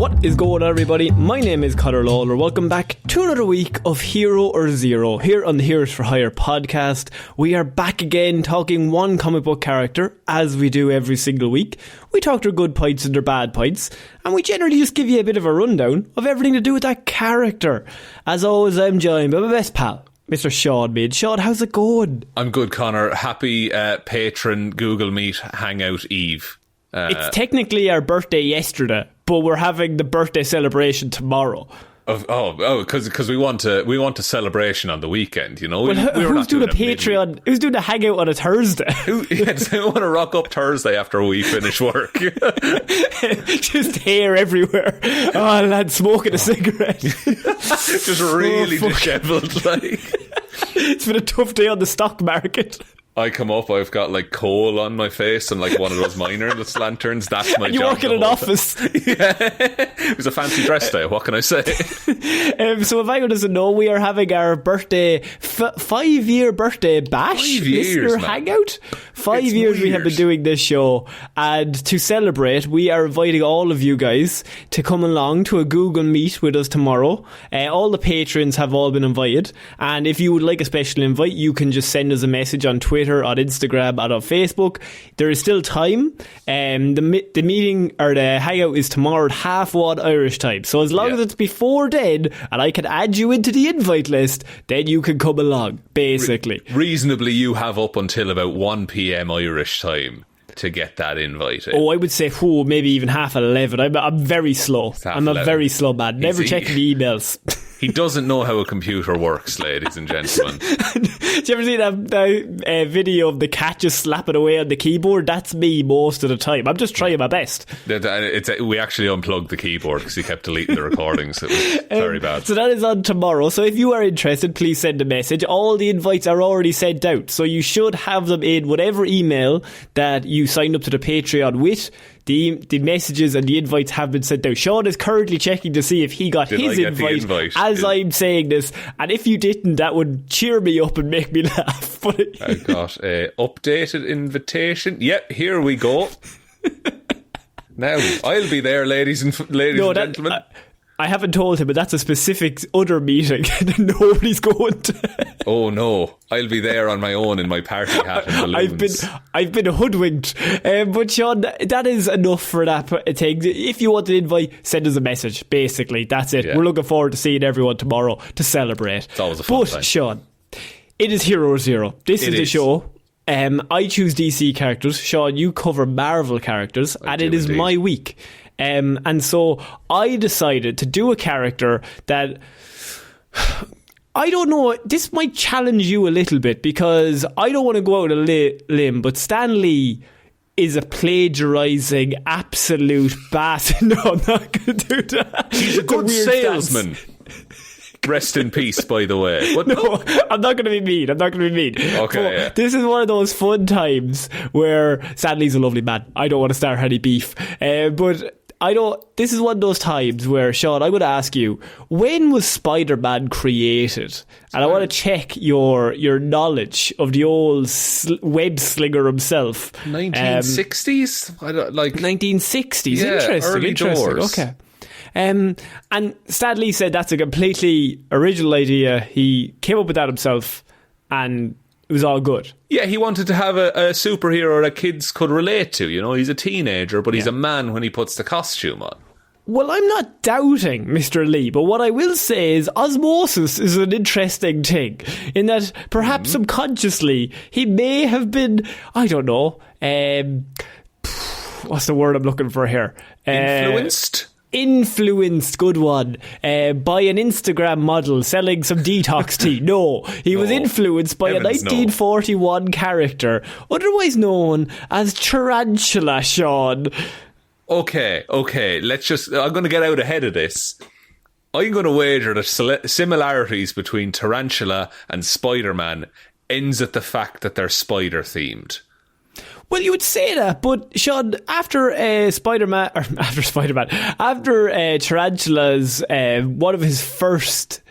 What is going on, everybody? My name is Ciara Lawler. Welcome back to another week of Hero or Zero here on the Heroes for Hire podcast. We are back again talking one comic book character, as we do every single week. We talk their good points and their bad points, and we generally just give you a bit of a rundown of everything to do with that character. As always, I'm joined by my best pal, Mr. Shaun Mead. Shaun, how's it going? I'm good, Connor. Happy patron Google Meet Hangout Eve. It's technically our birthday yesterday, but we're having the birthday celebration tomorrow. Because we want a celebration on the weekend, you know. Who's doing a Patreon? Who's doing a hangout on a Thursday? Does anyone want to rock up Thursday after we finish work? Just hair everywhere. Oh, lad, smoking a cigarette. Just really dishevelled, like. It's been a tough day on the stock market. I come up, I've got like coal on my face and like one of those minerless lanterns. That's my job. You work in an office. Yeah. It was a fancy dress day, what can I say? So if anyone doesn't know, we are having our birthday, 5-year birthday bash. 5 years, listener hangout. 5 years we have been doing this show, and to celebrate, we are inviting all of you guys to come along to a Google Meet with us tomorrow. All the patrons have all been invited, and if you would like a special invite, you can just send us a message on Twitter, on Instagram, and on Facebook. There is still time. The meeting or the hangout is tomorrow at 1:30 Irish time. So as long as it's before then, and I can add you into the invite list, then you can come along, basically. Reasonably, you have up until about 1 p.m. Irish time to get that invite. Oh, I would say maybe even 10:30. I'm very slow. I'm a very slow man. Never checking the emails. He doesn't know how a computer works, ladies and gentlemen. Did you ever see that video of the cat just slapping away on the keyboard? That's me most of the time. I'm just trying my best. We actually unplugged the keyboard because he kept deleting the recordings. It was very bad. So that is on tomorrow. So if you are interested, please send a message. All the invites are already sent out, so you should have them in whatever email that you signed up to the Patreon with. The messages and the invites have been sent out. Shaun is currently checking to see if he got his invite as I'm saying this, and if you didn't, that would cheer me up and make me laugh. I got a updated invitation. Yep, here we go. Now I'll be there, ladies and gentlemen. I haven't told him, but that's a specific other meeting that nobody's going to. Oh no, I'll be there on my own in my party hat and balloons. I've been hoodwinked. But Shaun, that is enough for that thing. If you want an invite, send us a message. Basically, that's it. Yeah. We're looking forward to seeing everyone tomorrow to celebrate. It's always a fun time. But Shaun, it is Hero or Zero. This is the show. I choose DC characters. Shaun, you cover Marvel characters, and it is my week. And so I decided to do a character that, I don't know, this might challenge you a little bit because I don't want to go out on a limb, but Stan Lee is a plagiarising absolute bastard. No, I'm not going to do that. He's a good salesman. Rest in peace, by the way. What? No, I'm not going to be mean. Okay, yeah. This is one of those fun times where Stan Lee's a lovely man. I don't want to start any beef. But this is one of those times where, Shaun, I would ask you, when was Spider-Man created? And I want to check your knowledge of the old web slinger himself. 1960s? 1960s. Yeah, interesting. Early doors. Okay. And Stan Lee said that's a completely original idea. He came up with that himself, and it was all good. Yeah, he wanted to have a superhero that kids could relate to. You know, he's a teenager, but he's a man when he puts the costume on. Well, I'm not doubting Mr. Lee, but what I will say is osmosis is an interesting thing, in that perhaps subconsciously he may have been, I don't know, what's the word I'm looking for here? Influenced, good one, by an Instagram model selling some detox tea. No, he was influenced by a 1941 character, otherwise known as Tarantula, Shaun. Okay, I'm going to get out ahead of this. I'm going to wager that similarities between Tarantula and Spider-Man ends at the fact that they're spider-themed. Well, you would say that, but Shaun, after Tarantula's, one of his first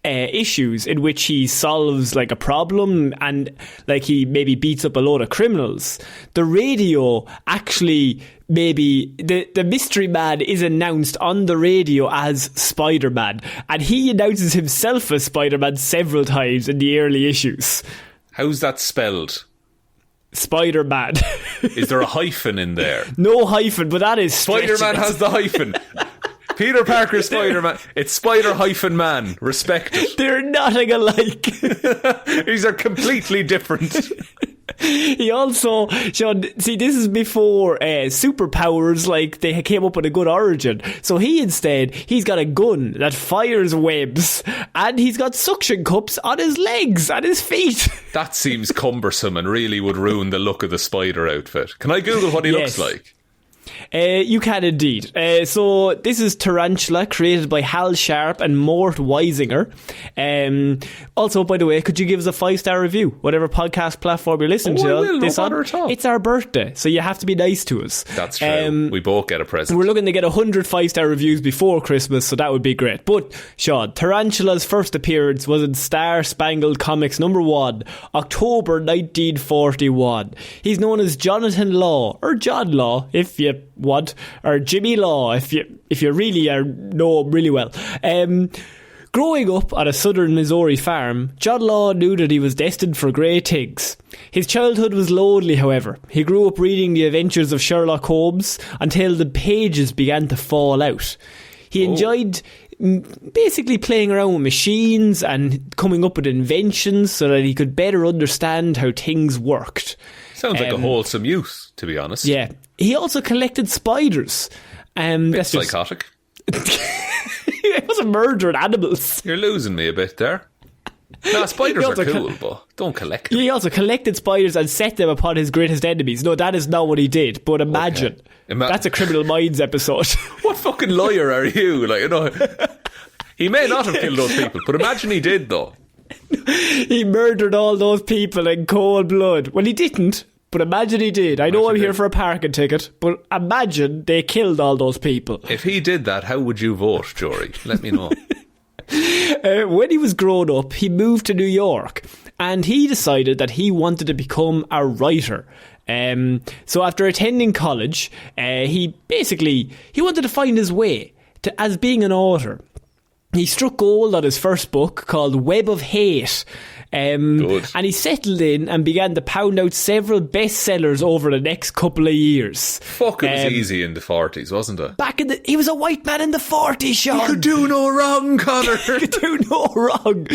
issues in which he solves like a problem and like he maybe beats up a load of criminals, the radio actually maybe the mystery man is announced on the radio as Spider-Man, and he announces himself as Spider-Man several times in the early issues. How's that spelled? Spider-Man. Is there a hyphen in there? No hyphen, but that is Spider-Man has the hyphen. Peter Parker, Spider-Man. It's Spider-Man. Respect it. They're nothing alike. These are completely different. He also, Sean, see, this is before superpowers, like, they came up with a good origin. So he's got a gun that fires webs, and he's got suction cups on his legs and his feet. That seems cumbersome and really would ruin the look of the spider outfit. Can I Google what he looks like? You can indeed. So this is Tarantula, created by Hal Sharp and Mort Weisinger. Also, by the way, could you give us a 5-star review, whatever podcast platform you're listening to? I will, no bother at all. It's our birthday, so you have to be nice to us. That's true. We both get a present. We're looking to get 100 5-star reviews before Christmas, so that would be great. But Sean, Tarantula's first appearance was in Star Spangled Comics #1, October 1941. He's known as Jonathan Law, or John Law, if you want, or Jimmy Law, if you really know him really well. Growing up on a southern Missouri farm, John Law knew that he was destined for great things. His childhood was lonely, however. He grew up reading the adventures of Sherlock Holmes until the pages began to fall out. He enjoyed basically playing around with machines and coming up with inventions so that he could better understand how things worked. Sounds like a wholesome youth, to be honest. Yeah. He also collected spiders. That's psychotic. He wasn't murdering animals. You're losing me a bit there. No, spiders are cool, but don't collect them. He also collected spiders and set them upon his greatest enemies. No, that is not what he did, but imagine. Okay. That's a Criminal Minds episode. What fucking liar are you? Like, you know, he may not have killed those people, but imagine he did, though. He murdered all those people in cold blood. Well, he didn't, but imagine he did. I know I'm here for a parking ticket, but imagine they killed all those people. If he did that, how would you vote, Jory? Let me know. When he was grown up, he moved to New York, and he decided that he wanted to become a writer. So after attending college, he wanted to find his way as being an author. He struck gold on his first book called Web of Hate. And he settled in and began to pound out several bestsellers over the next couple of years. Fuck, it was easy in the 40s, wasn't it? He was a white man in the 40s, Sean. He could do no wrong, Conor. He could do no wrong.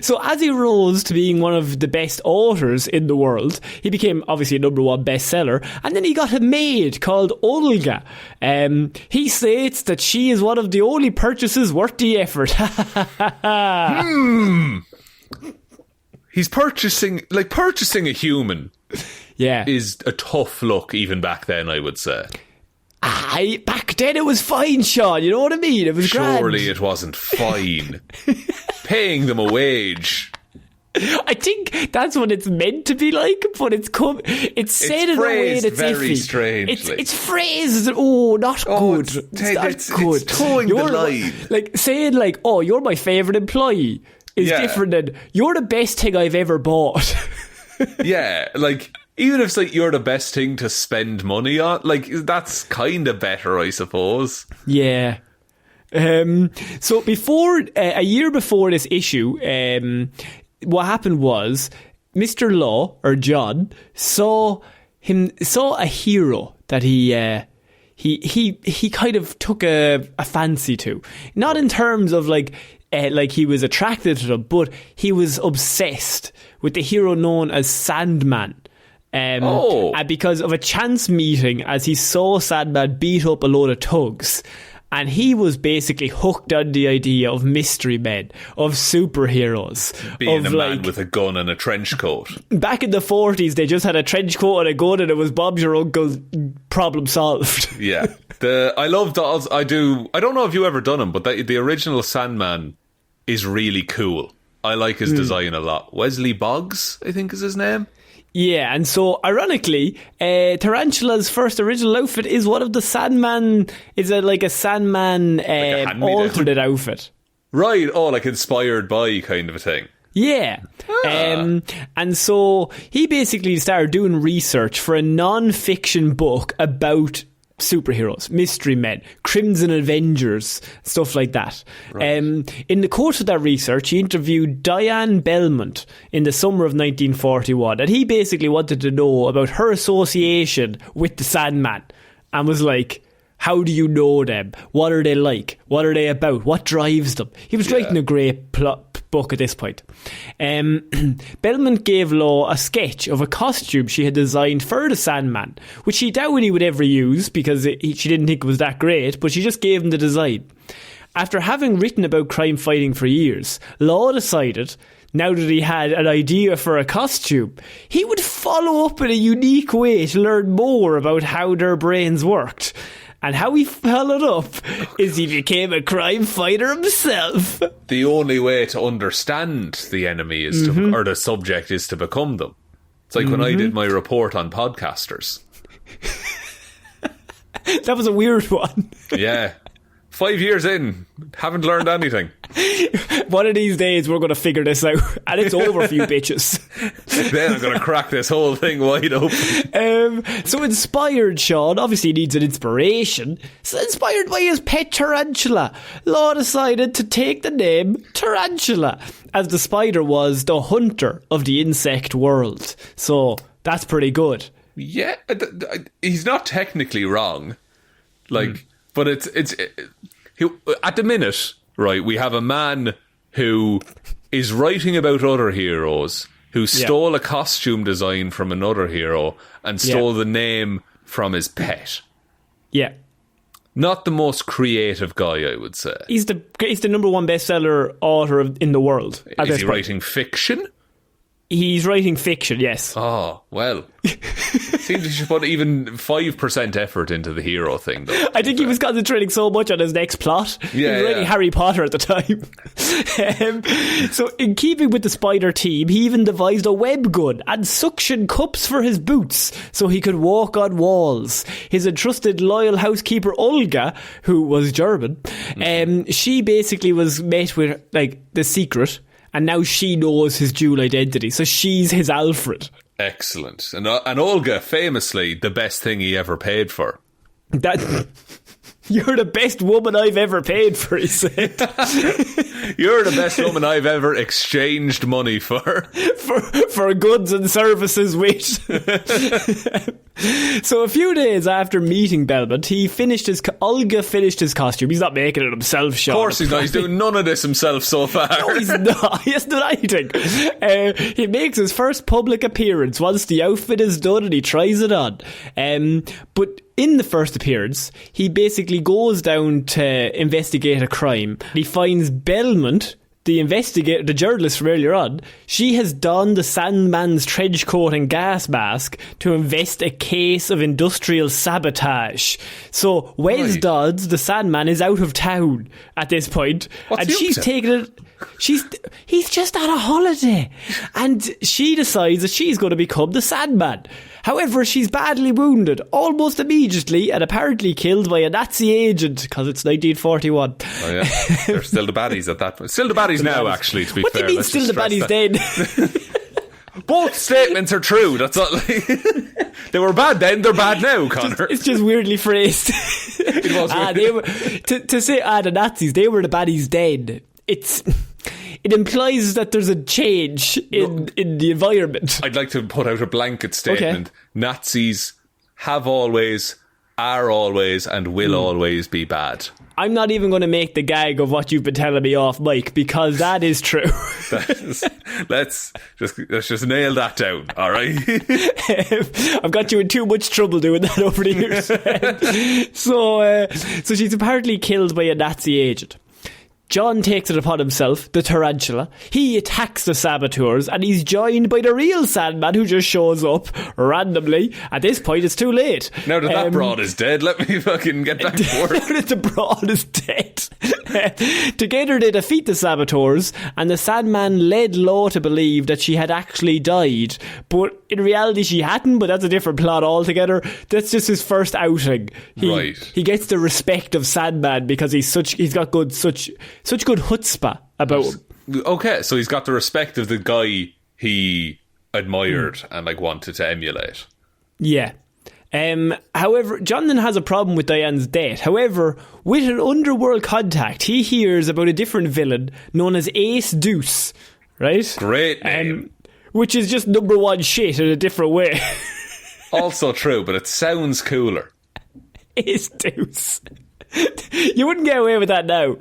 So as he rose to being one of the best authors in the world, he became obviously a #1 bestseller, and then he got a maid called Olga. He states that she is one of the only purchases worth the effort. He's purchasing a human. Yeah, is a tough look even back then, I would say. Back then it was fine, Sean. You know what I mean? It was surely grand. It wasn't fine. Paying them a wage. I think that's what it's meant to be like, but it's said in a way that's very iffy. Strangely. It's phrased, not good. It's towing the line. Like saying like, oh, you're my favourite employee is different than you're the best thing I've ever bought. Yeah, like even if it's like you're the best thing to spend money on, like that's kind of better, I suppose. Yeah. So before a year before this issue, what happened was Mr. Law, or John, saw a hero that he kind of took a fancy to. Not in terms of like he was attracted to them, but he was obsessed with the hero known as Sandman. And because of a chance meeting, as he saw Sandman beat up a load of thugs. And he was basically hooked on the idea of mystery men, of superheroes. Being a man with a gun and a trench coat. Back in the 40s, they just had a trench coat and a gun, and it was Bob's your uncle, problem solved. Yeah. I love dolls. I don't know if you ever done them, but the original Sandman is really cool. I like his design a lot. Wesley Boggs, I think is his name. Yeah, and so ironically, Tarantula's first original outfit is one of the Sandman. Is like a Sandman alternate outfit. Right, like inspired by kind of a thing. Yeah. And so he basically started doing research for a non-fiction book about superheroes, mystery men, Crimson Avengers, stuff like that. Right. In the course of that research, he interviewed Diane Belmont in the summer of 1941, and he basically wanted to know about her association with the Sandman, and was like, how do you know them? What are they like? What are they about? What drives them? He was writing a great book at this point. Belmont gave Law a sketch of a costume she had designed for the Sandman, which she doubted he would ever use because she didn't think it was that great, but she just gave him the design. After having written about crime fighting for years, Law decided, now that he had an idea for a costume, he would follow up in a unique way to learn more about how their brains worked. And how he followed up is he became a crime fighter himself. The only way to understand the enemy is to, or the subject is to become them. It's like when I did my report on podcasters. That was a weird one. Yeah. 5 years in, haven't learned anything. One of these days we're going to figure this out, and it's over for you bitches. Then I'm going to crack this whole thing wide open. So inspired, Shaun obviously needs an inspiration. So inspired by his pet tarantula, Law decided to take the name Tarantula, as the spider was the hunter of the insect world. So that's pretty good. Yeah, he's not technically wrong. But it's at the minute, right, we have a man who is writing about other heroes, who stole a costume design from another hero and stole the name from his pet. Yeah. Not the most creative guy, I would say. He's the number one bestseller author in the world. Is he writing fiction? He's writing fiction, yes. Oh, well. Seems he should put even 5% effort into the hero thing, though. I think he was concentrating so much on his next plot. He was writing Harry Potter at the time. So, in keeping with the spider team, he even devised a web gun and suction cups for his boots so he could walk on walls. His entrusted loyal housekeeper, Olga, who was German, she basically was met with, the secret. And now she knows his dual identity. So she's his Alfred. Excellent. And Olga, famously, the best thing he ever paid for. You're the best woman I've ever paid for, he said. You're the best woman I've ever exchanged money for. For goods and services with. So a few days after meeting Belmont, Olga finished his costume. He's not making it himself, Shaun. Of course he's not. He's doing none of this himself so far. No, he's not. He hasn't done anything. He makes his first public appearance once the outfit is done and he tries it on. But in the first appearance, he basically goes down to investigate a crime. He finds Belmont, the journalist from earlier on. She has donned the Sandman's trench coat and gas mask to invest a case of industrial sabotage. So Wes Dodds, the Sandman, is out of town at this point. And she's taking it. He's just on a holiday, and she decides that she's going to become the Sandman. However, she's badly wounded almost immediately and apparently killed by a Nazi agent because it's 1941. Oh yeah, they're still the baddies at that point. Still the baddies now, actually. To be fair, what do you mean still the baddies then? Both statements are true. That's not they were bad then. They're bad now, Connor. It's just weirdly phrased. It was weird. To say the Nazis, they were the baddies then. It implies that there's a change in the environment. I'd like to put out a blanket statement. Okay. Nazis have always, are always, and will always be bad. I'm not even going to make the gag of what you've been telling me off mic, because that is true. Let's just nail that down, all right? I've got you in too much trouble doing that over the years. So she's apparently killed by a Nazi agent. John takes it upon himself, the tarantula. He attacks the saboteurs, and he's joined by the real Sandman, who just shows up randomly. At this point, it's too late. Now that broad is dead, let me fucking get back to work. Now that the broad is dead. Together they defeat the saboteurs, and the Sandman led Law to believe that she had actually died, but in reality she hadn't. But that's a different plot altogether. That's just his first outing. He gets the respect of Sandman because he's got such good chutzpah about him. Okay, so he's got the respect of the guy he admired and like wanted to emulate. Yeah. However, Jonathan has a problem with Diane's death. However, with an underworld contact, he hears about a different villain known as Ace Deuce, right? Great name. Which is just number one shit in a different way. Also true, but it sounds cooler. Ace Deuce. You wouldn't get away with that now.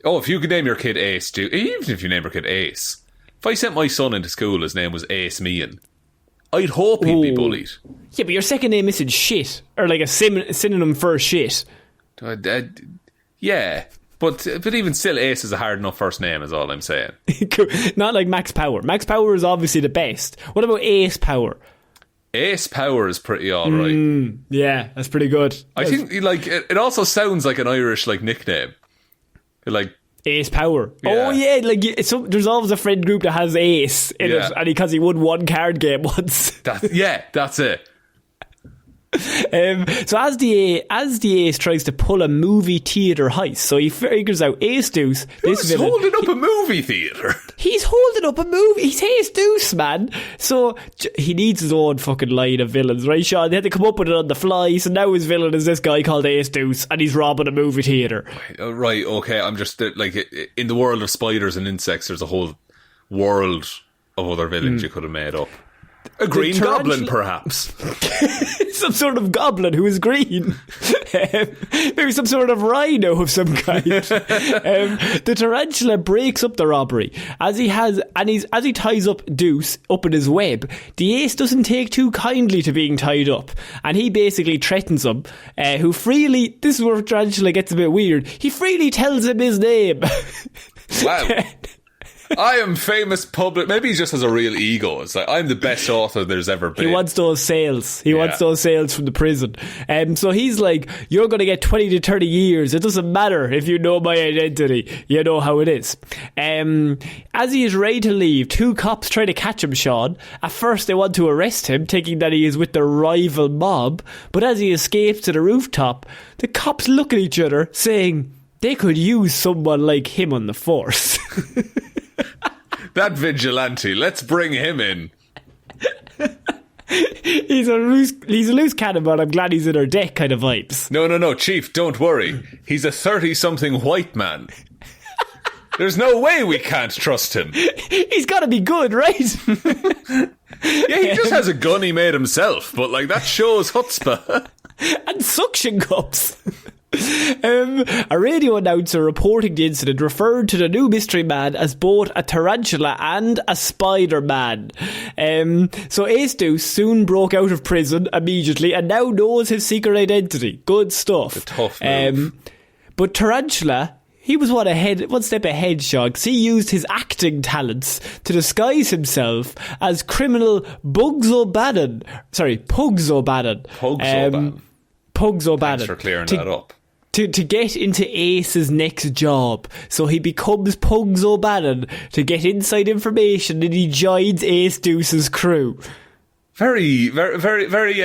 Oh, if you could name your kid Ace, even if you name your kid Ace. If I sent my son into school, his name was Ace Meehan, I'd hope he'd be bullied. Yeah, but your second name isn't shit, or like a synonym for shit. Yeah, but even still, Ace is a hard enough first name, is all I'm saying. Not like Max Power. Max Power is obviously the best. What about Ace Power? Ace Power is pretty alright. Yeah, that's pretty good. I think like it also sounds like an Irish like nickname. Like Ace Power. Yeah. Oh yeah, like there's always a friend group that has Ace in it, and because he won one card game once. That's it. So as the Ace tries to pull a movie theatre heist, so he figures out Ace Deuce. Who's holding up a movie theatre? He's holding up a movie. He's Ace Deuce, man. So he needs his own fucking line of villains, right, Sean? They had to come up with it on the fly. So now his villain is this guy called Ace Deuce, and he's robbing a movie theatre. Right. Okay. I'm just like in the world of spiders and insects. There's a whole world of other villains you could have made up. A green goblin, perhaps. Some sort of goblin who is green. Maybe some sort of rhino of some kind. The tarantula breaks up the robbery as he ties up Deuce up in his web. The Ace doesn't take too kindly to being tied up, and he basically threatens him. Who freely, this is where tarantula gets a bit weird. He freely tells him his name. Wow. I am famous public. Maybe he just has a real ego. It's like, I'm the best author there's ever been. He wants those sales. He wants those sales from the prison. So he's like, you're going to get 20 to 30 years. It doesn't matter if you know my identity. You know how it is. As he is ready to leave, two cops try to catch him, Sean. At first, they want to arrest him, thinking that he is with the rival mob. But as he escapes to the rooftop, the cops look at each other, saying they could use someone like him on the force. That vigilante, let's bring him in. He's a loose cannon, but I'm glad he's in our deck kind of vibes. No, Chief, don't worry. He's a 30-something white man. There's no way we can't trust him. He's got to be good, right? Yeah, he just has a gun he made himself, but like that shows chutzpah. And suction cups. A radio announcer reporting the incident referred to the new mystery man as both a tarantula and a Spider-Man. So Ace Deuce soon broke out of prison immediately and now knows his secret identity. Good stuff. A tough move. But Tarantula, he was one step ahead, Sean, because he used his acting talents to disguise himself as criminal Pugs O'Bannon. Pugs O'Bannon. Thanks for clearing that up. To get into Ace's next job. So he becomes Pugs O'Bannon to get inside information, and he joins Ace Deuce's crew. Very, very, very, very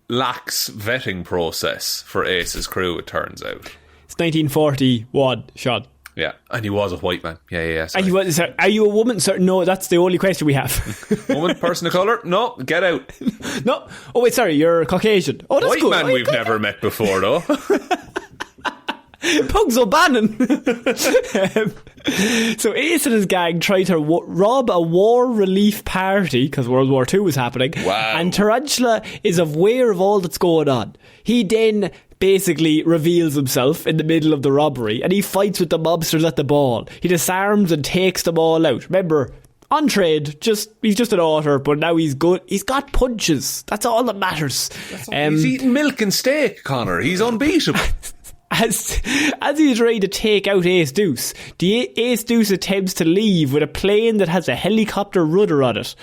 lax vetting process for Ace's crew, it turns out. It's 1941, Sean. Yeah, and he was a white man. Yeah. Are you a woman? Sir? No, that's the only question we have. Woman, person of colour? No, get out. No. Oh, wait, sorry, you're Caucasian. Oh, that's white good. Man we've never met before, though. Pugs O'Bannon. So Ace and his gang try to rob a war relief party because World War II was happening. Wow. And Tarantula is aware of all that's going on. He then basically reveals himself in the middle of the robbery and he fights with the mobsters at the ball. He disarms and takes them all out. Remember, on trade, he's just an author, but now he's good. He's got punches. That's all that matters. He's eating milk and steak, Connor. He's unbeatable. As he is ready to take out Ace Deuce, the Ace Deuce attempts to leave with a plane that has a helicopter rudder on it.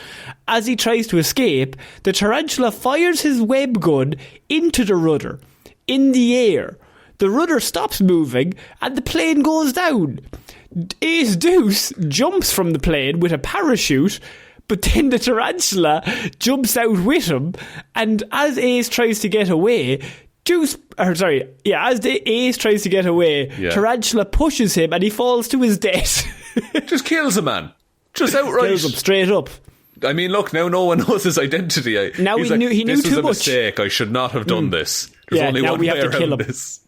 As he tries to escape, the tarantula fires his web gun into the rudder. In the air, the rudder stops moving and the plane goes down. Ace Deuce jumps from the plane with a parachute, but then the tarantula jumps out with him, and as Ace tries to get away, as the Ace tries to get away, tarantula pushes him and he falls to his death. Just kills a man. Just outright. Kills him straight up. I mean, look, now no one knows his identity. Now he knew too much. This was a mistake. I should not have done this. There's only one way around this.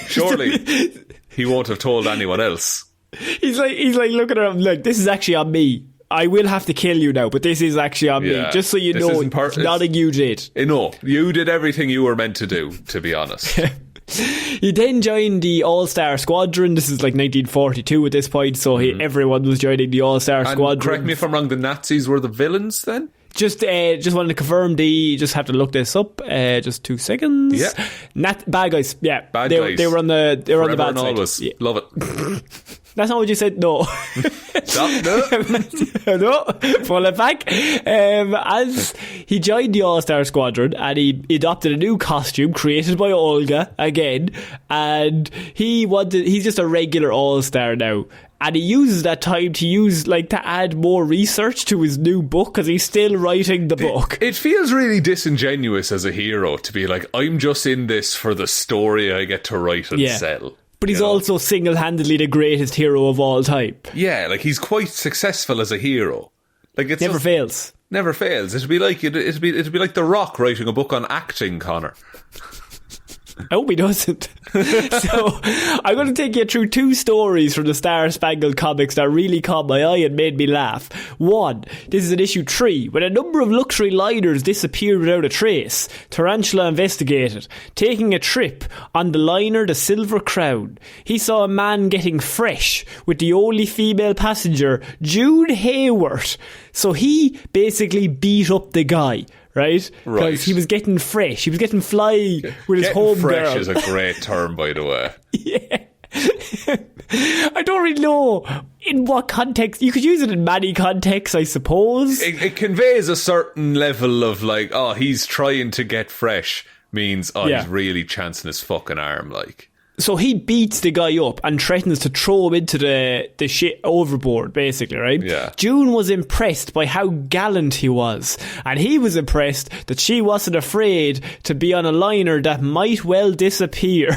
Surely he won't have told anyone else. He's like looking at him like, this is actually on me. I will have to kill you now, but this is actually on me. Just so you know, it's nothing you did. No, you did everything you were meant to do, to be honest. He then joined the All-Star Squadron. This is like 1942 at this point, so everyone was joining the All-Star Squadron. Correct me if I'm wrong, the Nazis were the villains then? Just wanted to confirm, just have to look this up. Just 2 seconds. Yeah. Bad guys. Yeah. Bad guys. They were on the bad side. Always. Yeah. Love it. That's not what you said. No. Stop. No. No. Pull it back. As he joined the All-Star Squadron and he adopted a new costume created by Olga again, and he's just a regular All-Star now. And he uses that time to add more research to his new book because he's still writing the book. It feels really disingenuous as a hero to be like, I'm just in this for the story I get to write and sell. But he's also single-handedly the greatest hero of all time. Yeah, like he's quite successful as a hero. Like it's never fails. Never fails. It'd be like The Rock writing a book on acting, Connor. I hope he doesn't. So I'm going to take you through 2 stories from the Star Spangled Comics that really caught my eye and made me laugh. 1, this is in issue 3. When a number of luxury liners disappeared without a trace, Tarantula investigated. Taking a trip on the liner the Silver Crown, he saw a man getting fresh with the only female passenger, June Hayward. So he basically beat up the guy. Right? Because he was getting fresh. He was getting fly with his home girl. Fresh is a great term, by the way. Yeah. I don't really know in what context. You could use it in many contexts, I suppose. It conveys a certain level of like, he's trying to get fresh. Means, he's really chancing his fucking arm, like. So he beats the guy up and threatens to throw him into the shit overboard, basically, right? Yeah. June was impressed by how gallant he was, and he was impressed that she wasn't afraid to be on a liner that might well disappear.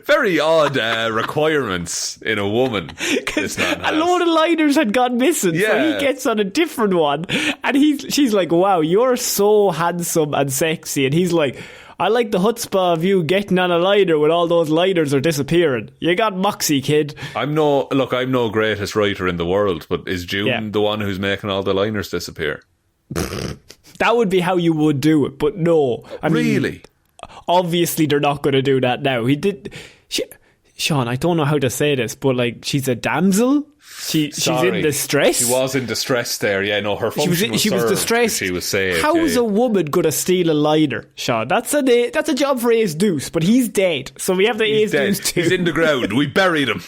Very odd requirements in a woman. Because a load of liners had gone missing, so he gets on a different one, and she's like, wow, you're so handsome and sexy, and he's like, I like the chutzpah of you getting on a liner when all those liners are disappearing. You got moxie, kid. I'm no greatest writer in the world, but is June the one who's making all the liners disappear? That would be how you would do it, but no. I mean, obviously they're not going to do that now. Sean, I don't know how to say this, but like, she's a damsel. She's in distress. She was in distress there. Yeah, no, her function was distressed. She was saved. How is a woman going to steal a liner, Sean? That's a job for Ace Deuce, but he's dead. So we have the Ace Deuce too. He's in the ground. We buried him.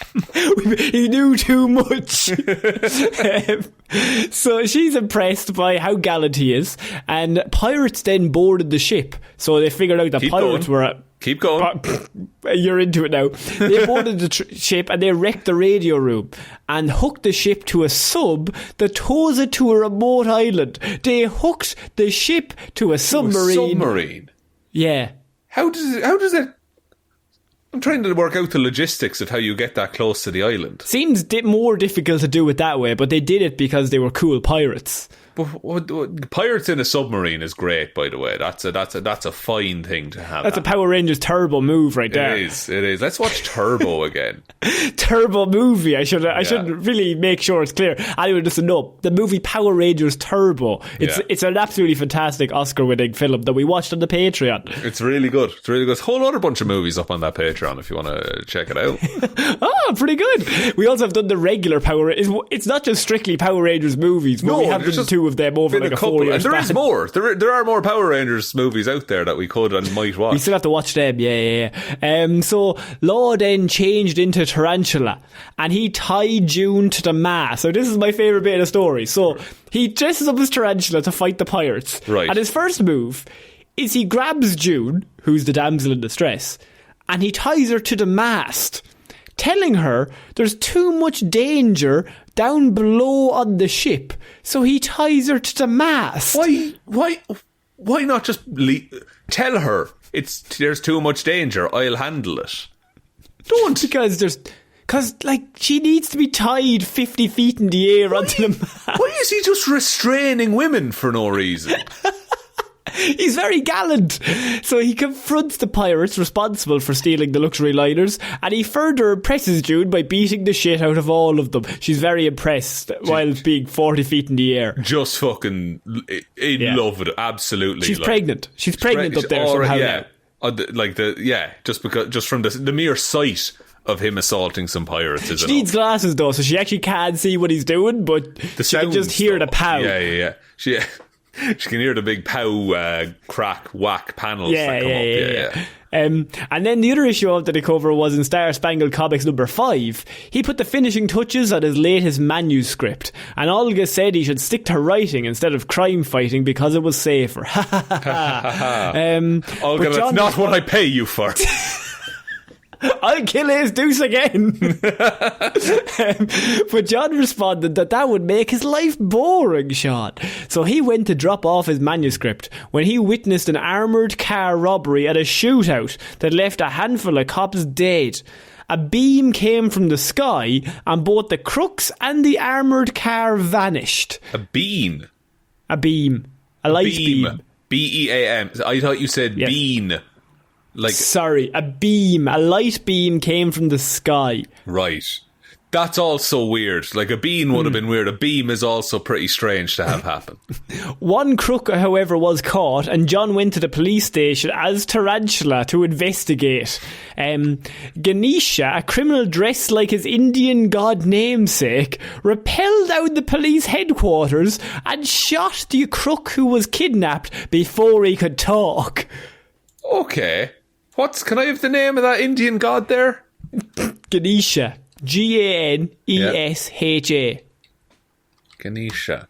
He knew too much. So she's impressed by how gallant he is, and pirates then boarded the ship. So they figured out that pirates were at. Keep going. You're into it now. They boarded the ship and they wrecked the radio room and hooked the ship to a sub that tows it to a remote island. They hooked the ship to a submarine. Yeah. How does it? I'm trying to work out the logistics of how you get that close to the island. Seems more difficult to do it that way, but they did it because they were cool pirates. But pirates in a submarine is great, by the way. That's a fine thing to have. That's a Power Rangers Turbo move right there. It is. Let's watch Turbo again. Turbo movie. I should really make sure it's clear. Anyone doesn't know, the movie Power Rangers Turbo. It's an absolutely fantastic Oscar-winning film that we watched on the Patreon. It's really good. There's a whole other bunch of movies up on that Patreon if you want to check it out. Oh, pretty good. We also have done the regular Power Rangers. It's not just strictly Power Rangers movies. We have done 2 of them over like a 4-year span. And there is more. There are more Power Rangers movies out there that we could and might watch. We still have to watch them, yeah. So Law then changed into Tarantula and he tied June to the mast. So this is my favourite bit of the story. So he dresses up as Tarantula to fight the pirates. Right. And his first move is he grabs June, who's the damsel in distress, and he ties her to the mast, telling her there's too much danger down below on the ship, so he ties her to the mast. Why not just tell her there's too much danger, I'll handle it? Don't. Because she needs to be tied 50 feet in the air onto the mast. Why is he just restraining women for no reason? He's very gallant. So he confronts the pirates responsible for stealing the luxury liners, and he further impresses June by beating the shit out of all of them. She's very impressed while being 40 feet in the air. Just fucking in love with it. Absolutely. She's pregnant. She's pregnant up there somehow. Yeah. Just from the mere sight of him assaulting some pirates. She needs glasses though, so she actually can't see what he's doing, but she can just hear the pow. Yeah. She can hear the big pow, crack, whack panels that come up. Yeah. And then the other issue of the cover was in Star Spangled Comics number 5. He put the finishing touches on his latest manuscript, and Olga said he should stick to writing instead of crime fighting because it was safer. Olga, that's not what I pay you for. I'll kill his deuce again. But John responded that would make his life boring, Shaun. So he went to drop off his manuscript when he witnessed an armoured car robbery at a shootout that left a handful of cops dead. A beam came from the sky and both the crooks and the armoured car vanished. A beam? A beam. A light beam. B-E-A-M. I thought you said bean. Sorry, a beam. A light beam came from the sky. Right. That's also weird. Like, a bean would have been weird. A beam is also pretty strange to have happen. One crook, however, was caught, and John went to the police station as Tarantula to investigate. Ganesha, a criminal dressed like his Indian god namesake, rappelled out the police headquarters and shot the crook who was kidnapped before he could talk. Okay. Can I have the name of that Indian god there? Ganesha. Ganesha. Ganesha.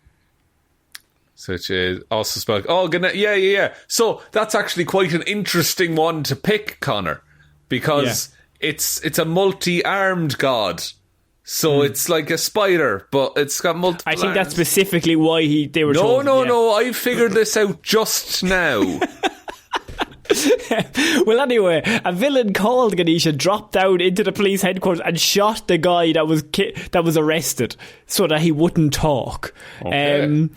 So it is also spelled... yeah. So that's actually quite an interesting one to pick, Connor, because it's a multi-armed god. So it's like a spider, but it's got multiple arms. I think that's arms. Specifically why they were told. No, I figured this out just now. Well, anyway, a villain called Ganesha dropped down into the police headquarters and shot the guy that was arrested so that he wouldn't talk. Okay.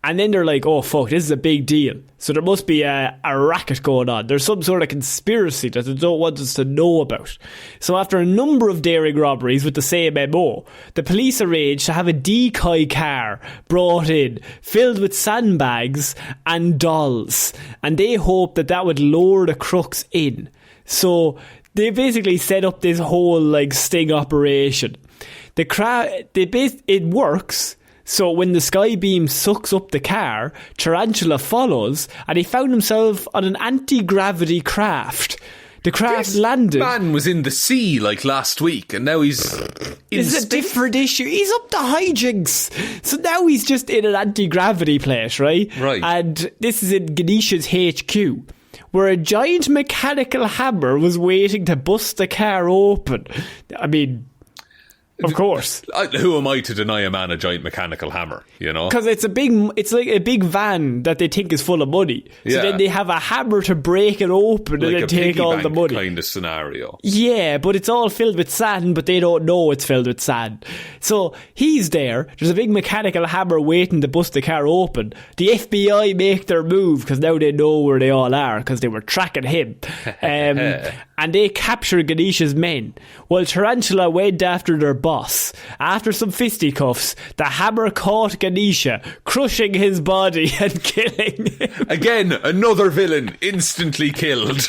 And then they're like, oh fuck, this is a big deal. So there must be a racket going on. There's some sort of conspiracy that they don't want us to know about. So after a number of daring robberies with the same MO, the police arranged to have a decoy car brought in, filled with sandbags and dolls. And they hoped that would lure the crooks in. So they basically set up this whole sting operation. It works. So when the sky beam sucks up the car, Tarantula follows, and he found himself on an anti-gravity craft. The craft landed... This man was in the sea last week, and now he's in This is a different issue. He's up to hijinks. So now he's just in an anti-gravity place, right? Right. And this is in Ganesha's HQ, where a giant mechanical hammer was waiting to bust the car open. I mean... Of course. Who am I to deny a man a giant mechanical hammer, you know? Because it's like a big van that they think is full of money. So then they have a hammer to break it open and then take all the money. Kind of scenario. Yeah, but it's all filled with sand, but they don't know it's filled with sand. So he's there. There's a big mechanical hammer waiting to bust the car open. The FBI make their move because now they know where they all are because they were tracking him. And they capture Ganesha's men. While Tarantula went after their boss. After some fisticuffs, the hammer caught Ganesha, crushing his body and killing him. Again, another villain instantly killed.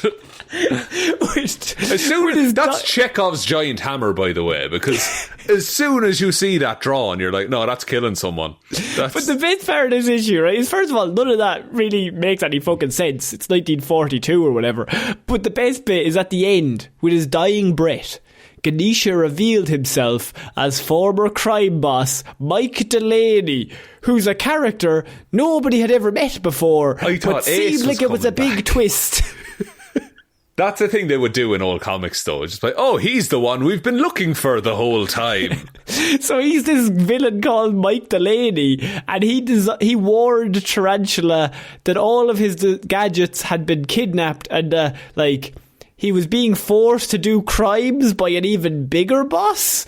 That's Chekhov's giant hammer, by the way, because as soon as you see that drawn, you're like, no, that's killing someone. But the best part of this issue, right, is first of all, none of that really makes any fucking sense. It's 1942 or whatever. But the best bit is at the end, with his dying breath, Ganesha revealed himself as former crime boss Mike Delaney, who's a character nobody had ever met before, I thought but seemed like it was a big twist. That's the thing they would do in old comics, though. It's just like, oh, he's the one we've been looking for the whole time. So he's this villain called Mike Delaney, and he warned Tarantula that all of his gadgets had been kidnapped, and he was being forced to do crimes by an even bigger boss.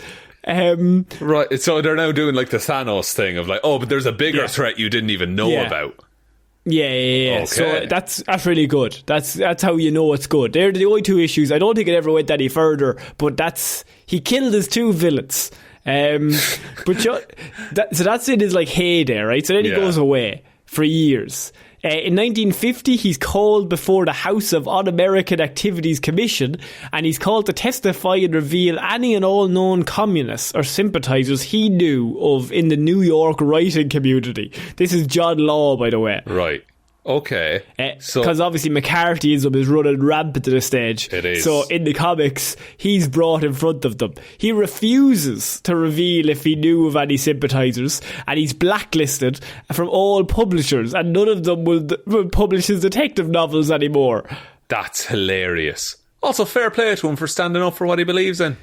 Right, so they're now doing like the Thanos thing of like, oh, but there's a bigger threat you didn't even know about. Yeah. Okay. So that's really good. That's how you know it's good. They're the only two issues. I don't think it ever went any further, but he killed his two villains. So that's in his like heyday, right? So then he goes away for years. In 1950, he's called before the House of Un-American Activities Commission, and he's called to testify and reveal any and all known communists or sympathisers he knew of in the New York writing community. This is John Law, by the way. Right. Okay. Because obviously McCarthyism is running rampant at this stage. It is. So in the comics, he's brought in front of them. He refuses to reveal if he knew of any sympathisers, and he's blacklisted from all publishers, and none of them will publish his detective novels anymore. That's hilarious. Also, fair play to him for standing up for what he believes in.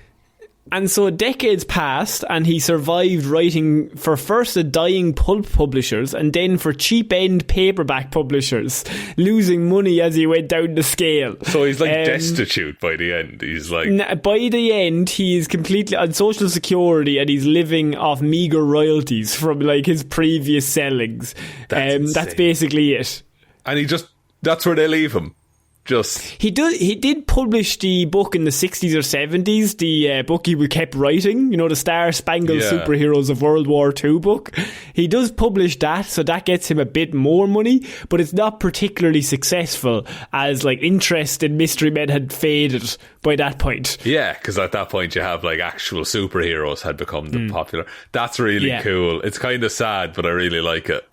And so decades passed, and he survived writing for first the dying pulp publishers and then for cheap-end paperback publishers, losing money as he went down the scale. So he's like destitute by the end. He's like... By the end, he is completely on social security, and he's living off meagre royalties from like his previous sellings. That's basically it. And that's where they leave him. He did publish the book in the 60s or 70s, the book he kept writing, the Star Spangled Superheroes of World War II book. He does publish that, so that gets him a bit more money, but it's not particularly successful, as like interest in Mystery Men had faded by that point. Yeah, because at that point you have like actual superheroes had become the popular. That's really cool. It's kind of sad, but I really like it.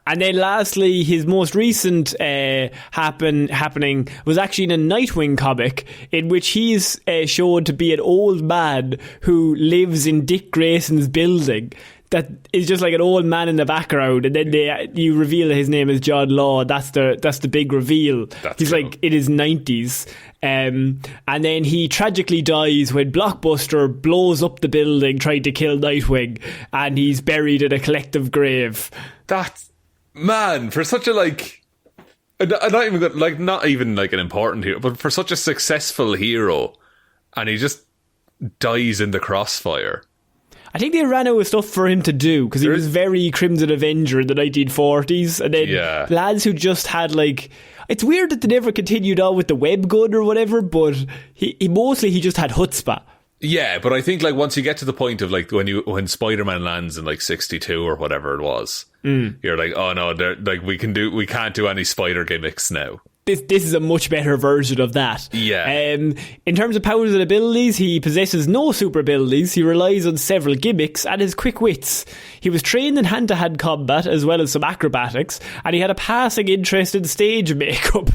And then lastly, his most recent happening was actually in a Nightwing comic, in which he's shown to be an old man who lives in Dick Grayson's building. That is just like an old man in the background, and then you reveal that his name is John Law. That's the big reveal. He's cool. Like in his 90s. And then he tragically dies when Blockbuster blows up the building trying to kill Nightwing, and he's buried in a collective grave. Man, for such a not even like an important hero, but for such a successful hero, and he just dies in the crossfire. I think they ran out of stuff for him to do, because he was very Crimson Avenger in the 1940s, and then lads who just had like... It's weird that they never continued on with the web gun or whatever, but he just had chutzpah. Yeah, but I think like once you get to the point of like when Spider-Man lands in like 62 or whatever it was, you're like, oh no, like we can't do any spider gimmicks now. This is a much better version of that. Yeah. In terms of powers and abilities, he possesses no super abilities. He relies on several gimmicks and his quick wits. He was trained in hand-to-hand combat as well as some acrobatics, and he had a passing interest in stage makeup.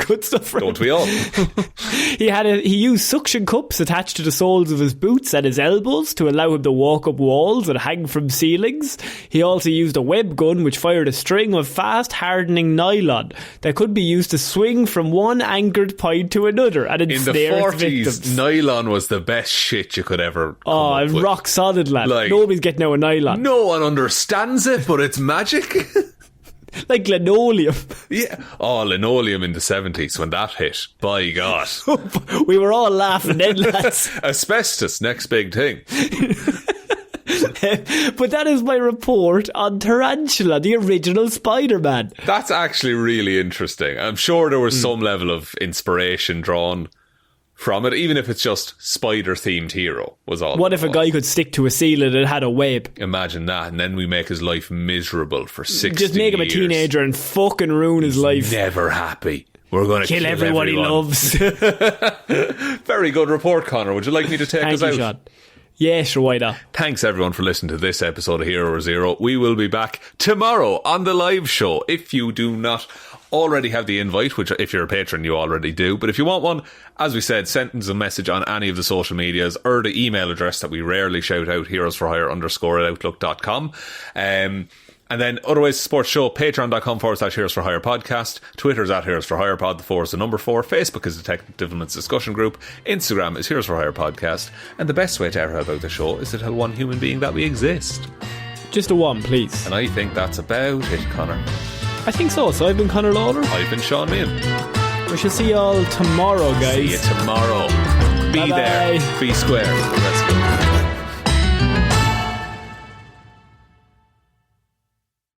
Good stuff for Don't we all? He used suction cups attached to the soles of his boots and his elbows to allow him to walk up walls and hang from ceilings. He also used a web gun which fired a string of fast-hardening nylon that could be used to swing from one anchored point to another and ensnare its victims. In the 40s, nylon was the best shit you could ever come up with. Rock solid, lad. Like, nobody's getting out of nylon. No one understands it, but it's magic. Like linoleum. Yeah. Oh, linoleum in the 70s when that hit. By God. We were all laughing then, lads. Asbestos, next big thing. But that is my report on Tarantula, the original Spider-Man. That's actually really interesting. I'm sure there was some level of inspiration drawn from it, even if it's just spider-themed hero was all. What if a guy could stick to a ceiling and had a web? Imagine that, and then we make his life miserable for 60 years. Just make him a teenager and fucking ruin his life. Never happy. We're going to kill everyone he loves. Very good report, Connor. Would you like me to take us out? Sean. Yeah, sure, why not? Thanks everyone for listening to this episode of Hero or Zero. We will be back tomorrow on the live show. If you do not already have the invite, which if you're a patron you already do, but if you want one, as we said, send us a message on any of the social medias or the email address that we rarely shout out, heroesforhire_@outlook.com. And then otherwise support the show, patreon.com/Heroes for Hire podcast, Twitter's @Heroes for Hire pod, the 4 is the number 4, Facebook is the Detective Minutes discussion group, Instagram is Heroes for Hire podcast, and the best way to ever help out the show is to tell one human being that we exist. Just a one, please. And I think that's about it, Connor. I think so. So I've been Conor Lawler. I've been Shaun Meehan. We shall see you all tomorrow, guys. See you tomorrow. Be Bye-bye. there. Be square.